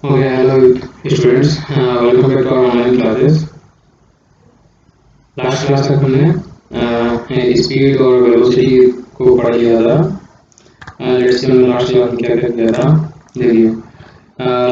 Okay, hello students, welcome back to our online classes. Last class तक हमने speed और velocity को पढ़ लिया था। लेट्स सी हमने लास्ट क्लास में क्या क्या किया था देखिए।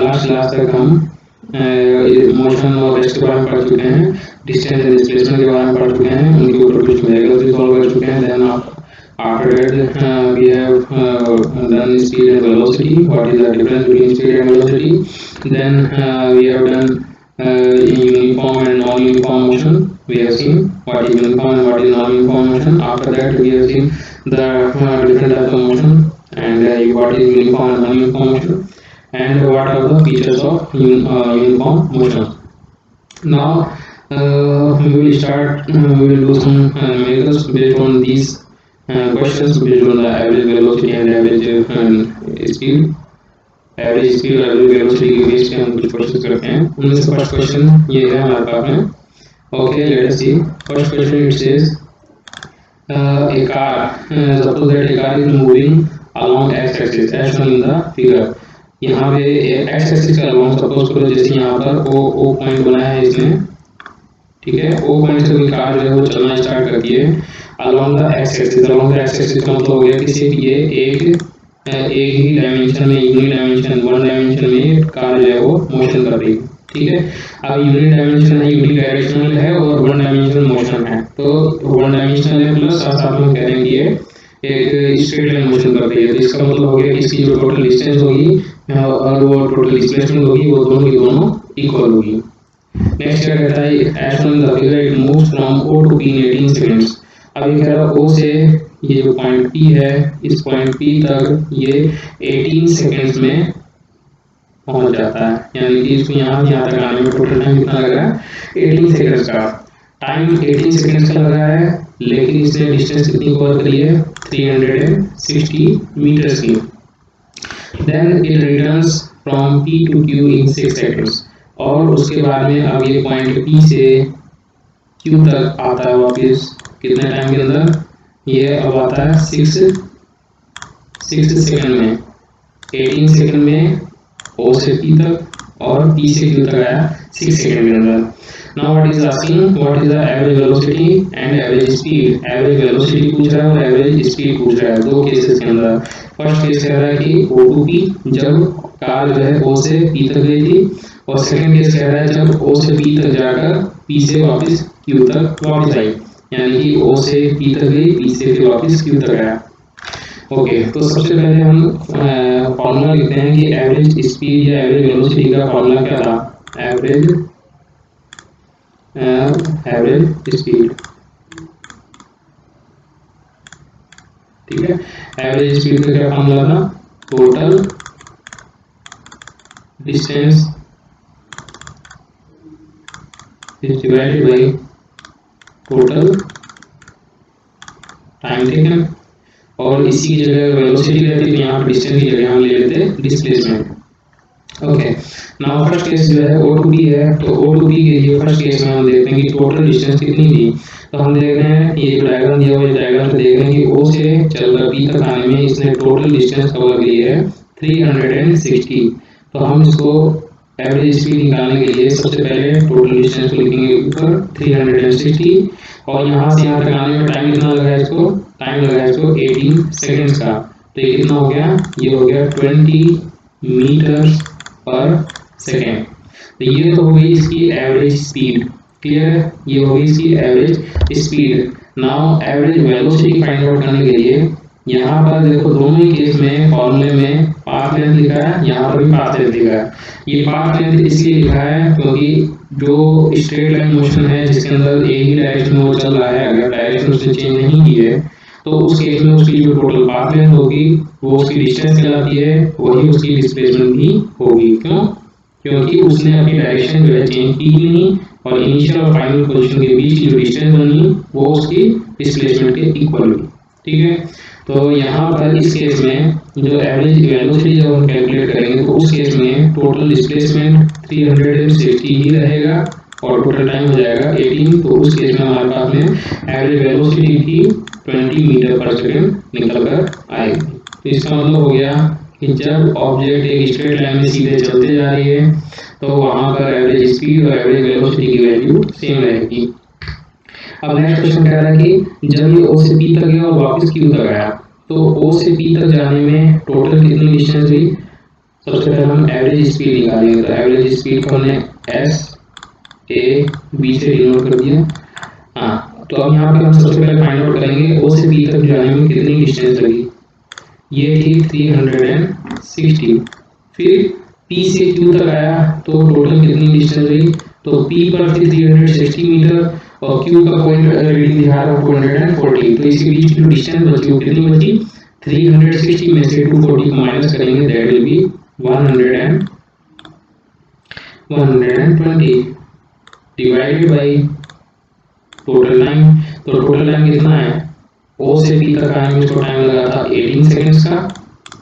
लास्ट क्लास तक हम मोशन और रेस्ट के बारे में पढ़ चुके हैं, डिस्टेंस एंड डिस्प्लेसमेंट के बारे में पढ़ चुके हैं, उनके ऊपर कुछ मैथड्स सॉल्व कर चुके हैं। Then after that we have done speed and velocity, what is the difference between speed and velocity. Then we have done uniform and non-uniform motion. We have seen what is uniform and what is non-uniform motion. After that we have seen the different types of motion and what is uniform and non-uniform motion and what are the features of uniform motion. Now we will start, we will do some methods based on these questions based on the average velocity and average speed. Average speed और average velocity के base पे हम कुछ questions करते हैं। उनमें से first question ये है हमारे पास में। Okay, let us see first question. It says a car, suppose that a car is moving along x axis as shown in the figure. यहाँ पे x axis के along सपोज करो जैसे यहाँ पर o पॉइंट बनाया है इसने, ठीक है। o पॉइंट से कोई कार जो है वो चलना स्टार्ट करती है along the x axis। along the x axis का मतलब हो गया कि सिर्फ ये एक ही डायमेंशन में, यूनिट डायमेंशन, वन डायमेंशन में कार जो है वो मोशन कर रही है, ठीक है। अब यूनिट डायमेंशन है, यूनिट डायरेक्शनल है और वन डायमेंशनल मोशन है। तो वन डायमेंशनल है प्लस साथ साथ में कह रहे हैं कि ये एक स्ट्रेट लाइन मोशन कर रही है। तो इसका मतलब हो गया कि इसकी जो टोटल डिस्टेंस होगी और वो टोटल डिस्प्लेसमेंट होगी वो दोनों की दोनों इक्वल होगी। नेक्स्ट क्या कहता है, as shown in the figure it moves from O to P in 18 seconds. अब ये कह रहा है O से ये जो पॉइंट P है, इस पॉइंट P तक ये 18 सेकंड्स में पहुंच जाता है। यानी कि इसको यहाँ तक आने में टोटल टाइम कितना लग रहा है, 18 सेकंड्स का टाइम। 18 सेकंड्स का लगा है, लेकिन इसने डिस्टेंस कितनी कवर करी है, 360 मीटर्स की। Then it returns from P to Q in 6 seconds. और उसके बाद में अब ये पॉइंट P से Q तक आता है वापस कितने टाइम के अंदर, ये अब आता है 6 सेकंड में। 18 सेकंड में O से P तक और P से Q तक आया 6 सेकंड के अंदर। Now what is asking, what is the average velocity and average speed. Average velocity पूछ रहा है और एवरेज स्पीड पूछ रहा है दो केसेस के अंदर। फर्स्ट केस कह रहा है कि O to P, जब कार जो है O से P तक गई थी, और सेकंड केस कह रहा है जब O से P तक जाकर P से वापस Q तक वापस आई। यानी कि O से P तक गई, P से फिर वापस Q तक आया। ओके, तो सबसे पहले हम फॉर्मूला लिखते हैं कि एवरेज स्पीड या एवरेज वेलोसिटी का फॉर्मूला क्या था, एवरेज स्पीड, ठीक है। एवरेज स्पीड का क्या फॉर्मूला था, total distance is divided by total time taken. और इसी की जगह वेलोसिटी रहती है, यहाँ पर डिस्टेंस की जगह हम ले लेते हैं displacement. Okay, now first case जो है O to P है, तो O to P के लिए फर्स्ट केस में हम देखते हैं कि टोटल डिस्टेंस कितनी थी। तो हम देख रहे हैं ये जो डायग्राम दिया हुआ है, डायग्राम से देख रहे हैं कि O से चलकर P तक आने में इसने टोटल डिस्टेंस कवर की है 360। तो हम इसको एवरेज स्पीड निकालने के लिए सबसे पहले टोटल डिस्टेंस को लिखेंगे ऊपर 360, और यहाँ से यहाँ तक आने में टाइम कितना लगा है इसको, टाइम लगा है इसको 18 सेकंड्स का। तो ये कितना हो गया, ये हो गया 20 मीटर्स पर सेकेंड। तो ये तो हो गई इसकी एवरेज स्पीड, क्लियर है, ये हो गई इसकी average speed. Now average velocity find out करने के लिए यहाँ पर देखो दोनों ही केस में फॉर्मूले में पाथ लेंथ लिखा है, यहाँ पर भी पाथ लेंथ लिखा है। ये पाथ लेंथ इसलिए लिखा है क्योंकि जो स्ट्रेट लाइन मोशन है जिसके अंदर एक ही डायरेक्शन में वो चल रहा है, अगर डायरेक्शन उसने चेंज नहीं की है तो उस केस में उसकी जो टोटल पाथ लेंथ होगी वो उसकी डिस्टेंस कहलाती है, वही उसकी डिस्प्लेसमेंट भी होगी। क्यों, क्योंकि उसने अपनी डायरेक्शन जो है चेंज की ही नहीं, और इनिशियल और फाइनल पोजीशन के बीच जो डिस्टेंस बनी वो उसकी डिस्प्लेसमेंट के इक्वल हुई, ठीक है। तो यहाँ पर इस केस में जो एवरेज वेलोसिटी जब हम कैलकुलेट करेंगे तो उस केस में टोटल डिस्प्लेसमेंट 360 ही रहेगा और टोटल टाइम हो जाएगा 18। तो उस केस में हमारे पास में एवरेज वेलोसिटी थी 20 मीटर पर सेकेंड निकल कर आएगी। तो इसका मतलब हो गया कि जब ऑब्जेक्ट एक स्ट्रेट लाइन में सीधे चलते जा रही है तो वहां पर एवरेज स्पीड और एवरेज वेलोसिटी की वैल्यू सेम रहेगी। अब नेक्स्ट क्वेश्चन कह रहा है कि जब ये ओ से पी तक गया और वापस क्यू तक आया तो ओ से पी तक जाने में टोटल कितनी डिस्टेंस हुई। सबसे पहले हम एवरेज स्पीड निकालेंगे, तो एवरेज स्पीड को हमने एस ए बी से डिनोट कर दिया। हाँ, तो अब यहाँ पे हम सबसे पहले फाइंड आउट करेंगे ओ से पी तक जाने में कितनी डिस्टेंस लगी। ये थी 360। फिर पी से क्यू तक आया तो टोटल कितनी डिस्टेंस हुई, तो पी पर थी 360 मीटर और क्यू का पॉइंट रीडिंग दिखा रहा है 240, तो इसके बीच की डिस्टेंस बची वो कितनी बची 360 में से 240 को माइनस करेंगे, that will B 120 divided by total time. तो टोटल टाइम कितना है, ओ से पी तक आने में इसको टाइम लगा था 18 सेकंड्स का,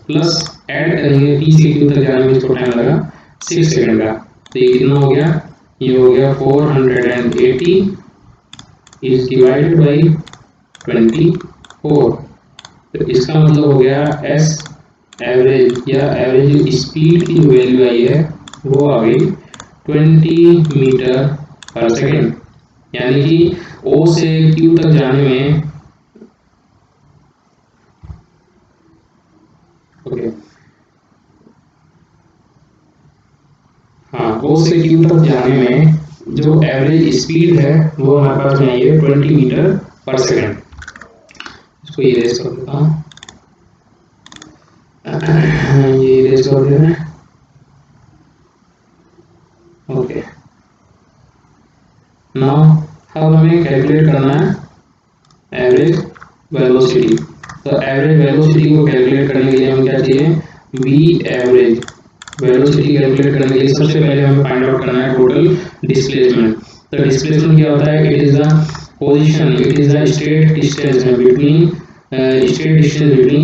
प्लस ऐड करेंगे पी से क्यू तक जाने में इसको टाइम लगा 6 सेकंड का। तो ये कितना हो गया, ये हो गया 480 इज डिवाइडेड बाय 24। तो इसका मतलब हो गया एस एवरेज या एवरेज स्पीड की जो वैल्यू आई है वो आ गई 20 मीटर पर सेकेंड, यानी कि ओ से क्यू तक जाने में ओ से क्यू तक जाने में जो एवरेज स्पीड है वो हमारे पास में है 20 मीटर पर सेकेंड। इसको इरेज कर देता हूँ, ये इरेज कर देना है। ओके, नाउ अब हमें कैलकुलेट करना है एवरेज वेलोसिटी। तो एवरेज वेलोसिटी को कैलकुलेट करने के लिए हम क्या चाहिए, वी एवरेज वेलोसिटी कैलकुलेट करने के लिए सबसे पहले हमें फाइंड आउट करना है टोटल डिस्प्लेसमेंट। तो डिस्प्लेसमेंट क्या होता है, it is the position, it is the state distance between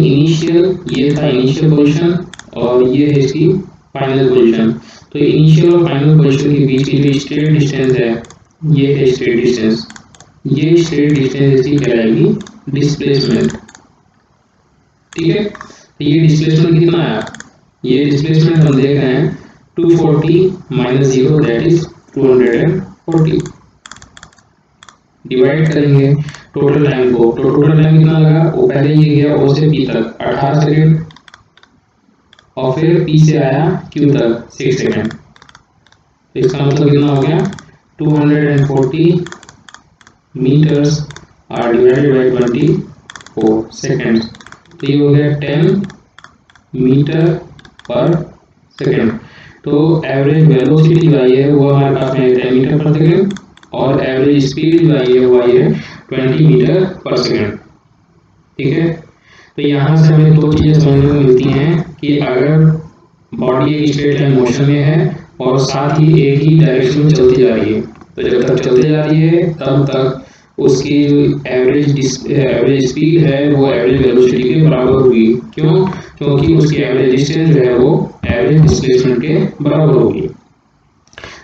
initial, ये था इनिशियल पोजीशन और ये है इसकी फाइनल पोजीशन। तो इनिशियल और फाइनल पोजीशन के बीच की जो स्टेट डिस्टेंस है ये है स्टेट डिस्टेंस, ये स्टेट डिस्टेंस इसकी कहलाएगी डिस्प्लेसमेंट। ठीक है, तो ये डिस्प्लेसमेंट कितना है, ये डिस्प्लेसमेंट हम देख रहे हैं 240 माइनस 0 दैट इज 240। डिवाइड करेंगे टोटल टाइम को, तो टोटल टाइम कितना लगा, वो पहले ये गया ओ से पी तक 18 सेकेंड और फिर पी से आया क्यू तक 6 सेकेंड। तो इसका मतलब कितना हो गया 240 meters are divided by 24 second. तो ये हो गया 10 मीटर पर सेकेंड। तो एवरेज वेलोसिटी जो आई है वो हमारे पास में 10 मीटर पर सेकेंड और एवरेज स्पीड जो आई है वो आई है 20 मीटर पर सेकेंड। ठीक है, तो यहाँ से हमें दो चीजें समझने को मिलती हैं कि अगर बॉडी एक स्ट्रेट लाइन मोशन में है और साथ ही एक ही डायरेक्शन में चलती जा रही है, तो जब तक चलती जा रही है तब तक उसकी एवरेज स्पीड है वो एवरेज वेलोसिटी के बराबर होगी। क्यों, क्योंकि उसकी एवरेज डिस्टेंस जो है वो एवरेज डिस्प्लेसमेंट के बराबर होगी।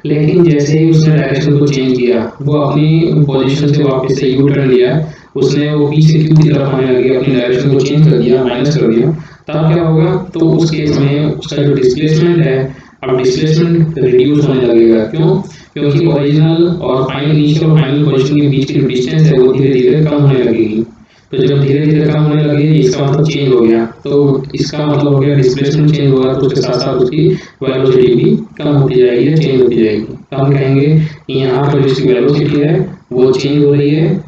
लेकिन जैसे ही उसने डायरेक्शन को चेंज किया, वो अपनी पोजीशन से वापस से यू टर्न लिया, उसने वो पी से क्यू की तरफ आने लगे, अपनी डायरेक्शन को चेंज कर दिया, माइनस कर दिया, तब क्या होगा, तो उस केस में उसका जो डिस्प्लेसमेंट है अब डिस्प्लेसमेंट रिड्यूस होने लगेगा। क्यों, क्योंकि ओरिजिनल और फाइनल इनिशियल और फाइनल पोजीशन के बीच की जो डिस्टेंस है वो धीरे धीरे कम होने लगेगी। तो जब धीरे धीरे कम होने लगेगी इसका मतलब चेंज हो गया, तो इसका मतलब हो गया डिस्प्लेसमेंट चेंज होगा, तो उसके साथ साथ उसकी वेलोसिटी भी कम होती जाएगी, चेंज होती जाएगी। तो हम कहेंगे यहाँ पर जिसकी वेलोसिटी है वो चेंज हो रही है,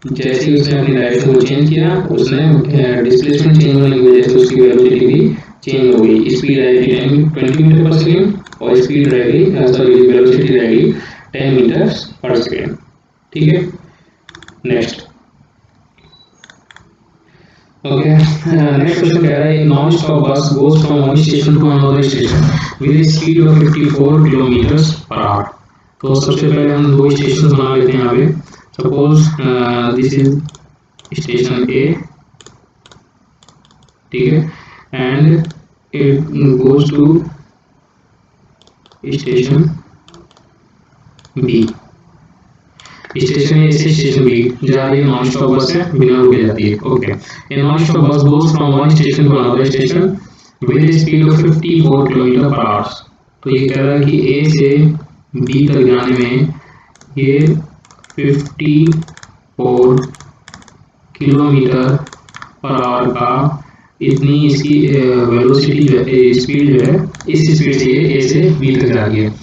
जैसे ही उसने अपनी डायरेक्शन को चेंज किया उसने डिस्प्लेसमेंट चेंज होने की वजह से उसकी वेलोसिटी भी चेंज हो गई। स्पीड रहेगी 20 मीटर पर सेकेंड और स्पीड रहेगी सॉरी वेलोसिटी रहेगी 10 मीटर पर सेकेंड। ठीक है, नेक्स्ट ओके, नेक्स्ट क्वेश्चन कह रहा है non stop bus goes from one station to another station with a speed of 54 kilometer per hour. तो सबसे पहले हम दो स्टेशन बना लेते हैं यहाँ पे। Suppose this is station A, ठीक है, and it goes to station B. Station A से स्टेशन बी जा रही है नॉन स्टॉप बस है, बिना रुके जाती है। Okay, a non stop bus goes from one station to another station with speed of 54 kilometer per hour. तो ये कह रहा है कि ए से बी तक जाने में ये 54 किलोमीटर पर आवर का इतनी इसकी वेलोसिटी स्पीड जो है, इस स्पीड से ए से बी तक जा रही है।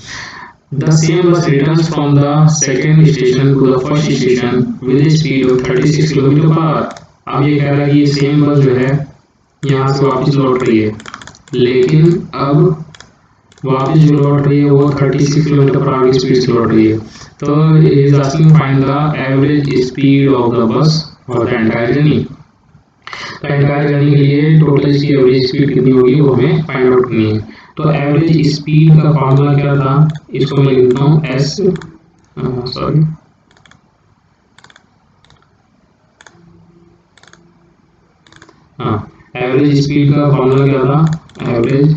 The same bus returns from the second station to the first station with speed of 36 kilometer per hour. अब ये कह रहा है कि ये सेम बस जो है यहाँ से वापस लौट रही है, लेकिन अब वापस जो लौट रही है वो 36 किलोमीटर पर आवर की स्पीड से लौट रही है। तो is asking find the average speed of the bus for the entire journey. तो एंटायर जर्नी के लिए टोटल इसकी एवरेज स्पीड कितनी होगी वो हमें फाइंड आउट करनी है। तो एवरेज स्पीड का फॉर्मूला क्या था, इसको मैं लिखता हूँ एस, सॉरी एवरेज स्पीड का फॉर्मूला क्या था, average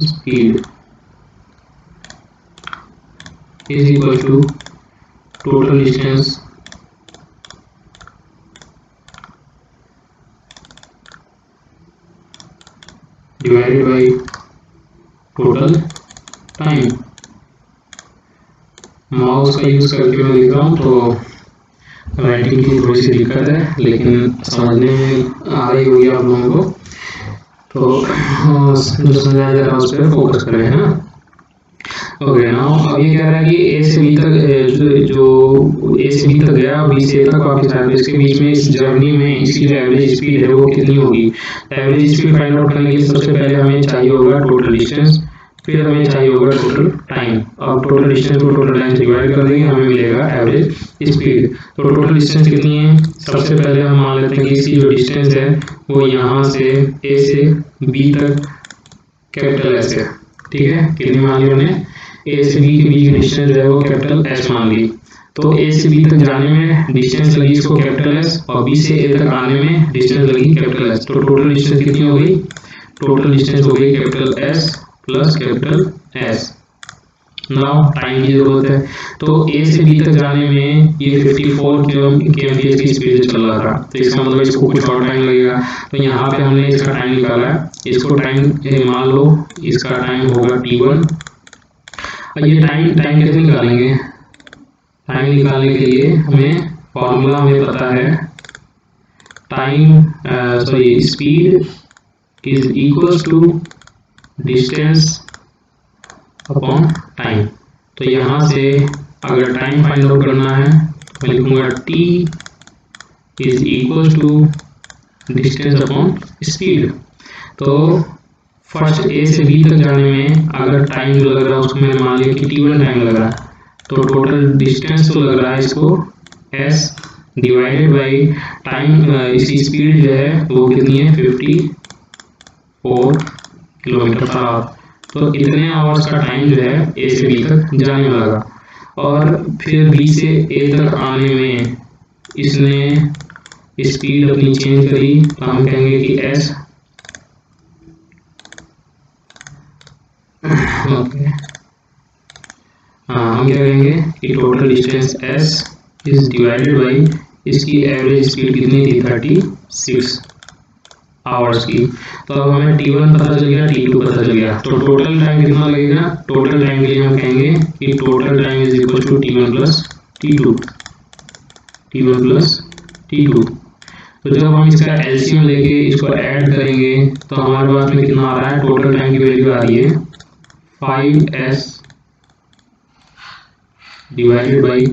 speed is equal to total distance divided by total time. Mouse का यूज करके मैं लिख रहा हूँ तो राइटिंग की थोड़ी सी दिक्कत है, लेकिन समझने में आ रही होगी आप लोगों को। तो जो समझाया जा रहा है उस पर फोकस करें, है ना। ओके नाउ अब ये कह रहा है कि ए से बी तक, जो ए से बी तक गया बी से ए तक वापस आया, तो इसके बीच में इस जर्नी में इसकी जो एवरेज स्पीड है वो कितनी होगी। एवरेज स्पीड फाइंड आउट करने के लिए सबसे पहले हमें चाहिए होगा टोटल डिस्टेंस, फिर हमें चाहिए होगा टोटल टाइम। अब टोटल डिस्टेंस को टोटल टाइम से डिवाइड कर देंगे, हमें मिलेगा एवरेज स्पीड। तो टोटल डिस्टेंस कितनी है, सबसे पहले हम मान लेते हैं कि इसकी जो डिस्टेंस है वो यहाँ से ए से बी तक कैपिटल एस है, ठीक है। कितनी मान ली हमने, ए से बी के बीच की डिस्टेंस जो है वो कैपिटल एस मान ली। तो ए से बी तक जाने में डिस्टेंस लगी इसको कैपिटल एस, और बी से ए तक आने में डिस्टेंस लगी कैपिटल एस। तो टोटल डिस्टेंस कितनी हो गई, टोटल डिस्टेंस हो गई capital S plus capital S. Now time की जरूरत है, तो ए से बी तक जाने में ये 54 kmph की स्पीड से चल रहा था, तो इसका मतलब इसको कुछ और टाइम लगेगा। तो यहाँ पे हमने इसका टाइम निकाला है, इसको टाइम मान लो इसका टाइम होगा t1। ये टाइम कैसे निकालेंगे, टाइम निकालने के लिए हमें फॉर्मूला हमें पता है, time sorry speed is equals to distance upon time. तो यहाँ से अगर टाइम फाइंड आउट करना है मैं लिखूंगा t is equals to distance upon speed. तो फर्स्ट ए से बी तक जाने में अगर टाइम जो लग रहा है उसको मैंने मान लिया कि t1 टाइम लग रहा है, तो टोटल डिस्टेंस तो लग रहा है इसको s डिवाइडेड बाई टाइम, इसकी स्पीड जो है वो कितनी है 54 किलोमीटर पर आवर। तो इतने आवर्स का टाइम जो है ए से बी तक जाने में लगा, और फिर बी से ए तक आने में इसने स्पीड अपनी चेंज करी, तो हम कहेंगे कि एस ओके हम क्या कहेंगे कि total distance s is divided by इसकी एवरेज स्पीड कितनी थी 36 आवर्स की। तो अब हमें t1 पता चल गया, t2 पता चल गया, तो टोटल टाइम कितना लगेगा, टोटल टाइम के लिए हम कहेंगे कि total time is equal to t1 plus t2, t1 plus t2। तो जब हम इसका एलसीएम लेके इसको ऐड करेंगे तो हमारे पास में कितना आ रहा है, टोटल टाइम की वैल्यू आ रही है 5s डिवाइडेड बाई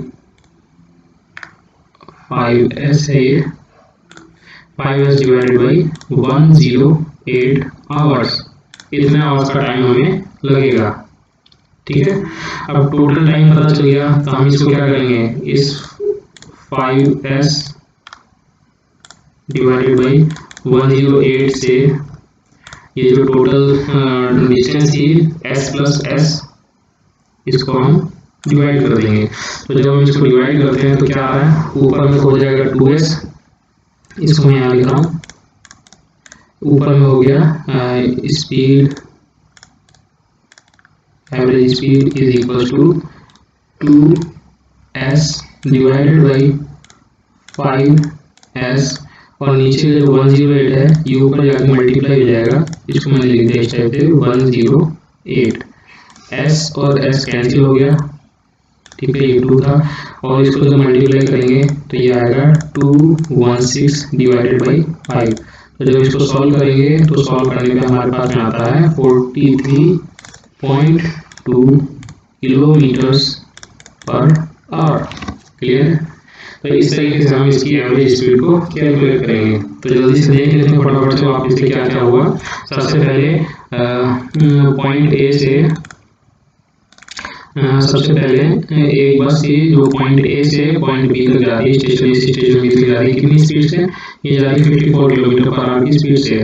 5s है ये, 5s डिवाइडेड बाई 108 आवर्स। इतने आवर्स का टाइम हमें लगेगा, ठीक है। अब टोटल टाइम पता चल गया, तो हम इसको क्या करेंगे, इस 5s डिवाइडेड बाई 108 से ये जो टोटल डिस्टेंस थी s प्लस s, इसको हम डिवाइड कर देंगे। तो जब हम इसको डिवाइड करते हैं तो क्या आ रहा है, ऊपर में हो जाएगा 2s, इसको मैं यहाँ लिख रहा हूँ, ऊपर में हो गया speed, average speed is equal to 2s divided by 5s और नीचे का जो 108 है ये ऊपर जाके मल्टीप्लाई हो जाएगा, इसको मैंने लिख दिया इस टाइप से 108। एस और एस कैंसिल हो गया, ठीक है, ये 2 था, और इसको जब मल्टीप्लाई करेंगे तो ये आएगा 216 डिवाइडेड बाई 5। तो जब इसको सॉल्व करेंगे तो सॉल्व करने पे हमारे पास में आता है 43.2 किलोमीटर्स पर आवर। क्लियर? तो इस तरीके से हम इसकी एवरेज स्पीड को कैलकुलेट करेंगे। तो जल्दी से देख लेते हैं फटाफट से वापस से क्या क्या हुआ। सबसे पहले पॉइंट ए से सबसे पहले एक बस थी जो पॉइंट ए से पॉइंट बी तक जा रही है, स्टेशन ए से स्टेशन बी तक जा रही है, कितनी स्पीड से? ये जा रही है 54 किलोमीटर पर आवर की स्पीड से।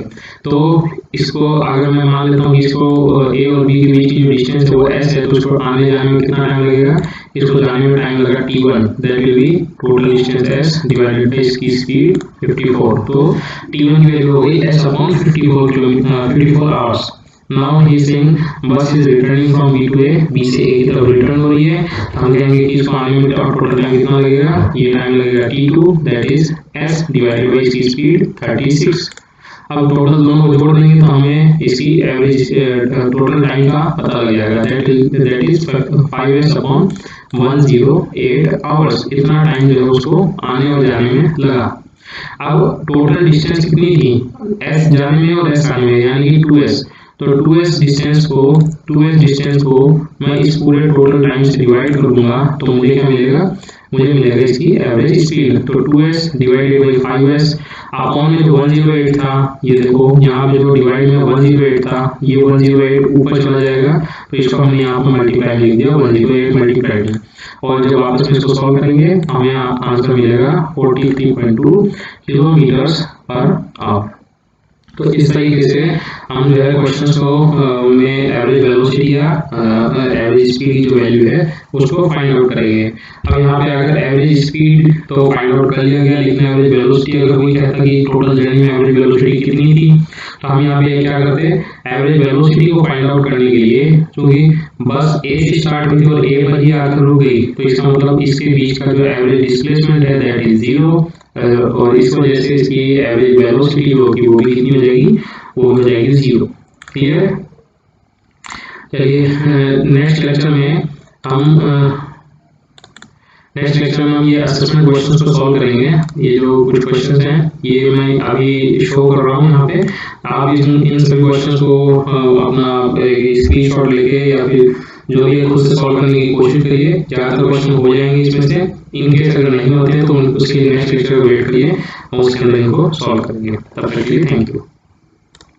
तो इसको अगर मैं मान लेता हूँ कि इसको ए और बी के बीच की जो डिस्टेंस है वो एस है, तो इसको आने जाने में कितना टाइम लगेगा? इसको जाने में टाइम लगेगा t1, that will be total distance s divided by इसकी स्पीड 54। तो t1 की वैल्यू हो गई s upon 54 kilometre 54 hours. Now he is saying bus is returning from B to A, B से ए की तरफ रिटर्न हो रही है। हम कहेंगे कि इसको आने में टोटल टाइम कितना लगेगा? ये टाइम लगेगा t2, that is s divided by इसकी स्पीड 36। अब टोटल दोनों को जोड़ देंगे तो हमें इसकी एवरेज टोटल टाइम का पता लग जाएगा, that is 5s upon 108 hours. इतना टाइम जो है उसको आने और जाने में लगा। अब टोटल डिस्टेंस कितनी थी? s जाने में और s आने में, यानी कि 2s। तो 2s डिस्टेंस को मैं इस पूरे टोटल टाइम से डिवाइड कर दूंगा तो मुझे क्या मिलेगा? मुझे मिलेगा इसकी एवरेज स्पीड। तो 2s divided by 5s upon में जो 108 था, ये देखो यहाँ पे जो डिवाइड में 108 था, ये 108 ऊपर चला जाएगा, तो इसको हमने यहाँ पर मल्टीप्लाई लिख दिया 108 मल्टीप्लाइड। और जब वापस में इसको सॉल्व करेंगे हमें आंसर मिलेगा 43.2 किलोमीटर्स पर आवर। तो इस तरीके से हम जो है क्वेश्चन को में एवरेज वेलोसिटी या एवरेज स्पीड की जो वैल्यू है उसको फाइंड आउट करेंगे। अब यहाँ पे अगर एवरेज स्पीड तो फाइंड आउट कर लिया गया, लेकिन एवरेज वेलोसिटी अगर कोई कहता कि टोटल जर्नी में एवरेज वेलोसिटी कितनी थी, तो हम यहाँ पे क्या करते हैं, एवरेज वेलोसिटी को फाइंड आउट करने के लिए, क्योंकि बस ए से स्टार्ट हुई और ए पर ही आकर रुक गई, तो इसका मतलब इसके बीच का जो एवरेज डिस्प्लेसमेंट है दैट इज 0, और इस वजह से इसकी एवरेज वेलोसिटी होगी वो भी कितनी हो जाएगी? वो हो जाएगी 0। क्लियर? चलिए नेक्स्ट लेक्चर में हम ये असेसमेंट क्वेश्चंस को सॉल्व करेंगे। ये जो कुछ क्वेश्चंस हैं ये मैं अभी शो कर रहा हूँ यहाँ पे, आप इन सभी क्वेश्चंस को अपना स्क्रीनशॉट लेके या फिर जो भी खुद से सॉल्व करने की कोशिश करिए। ज़्यादातर क्वेश्चन हो जाएंगे इसमें से। इनकेस अगर नहीं होते हैं तो उसके नेक्स्ट लेक्चर वेट करिए, हम उसके अंदर इनको सॉल्व करेंगे। तब तक के लिए थैंक यू।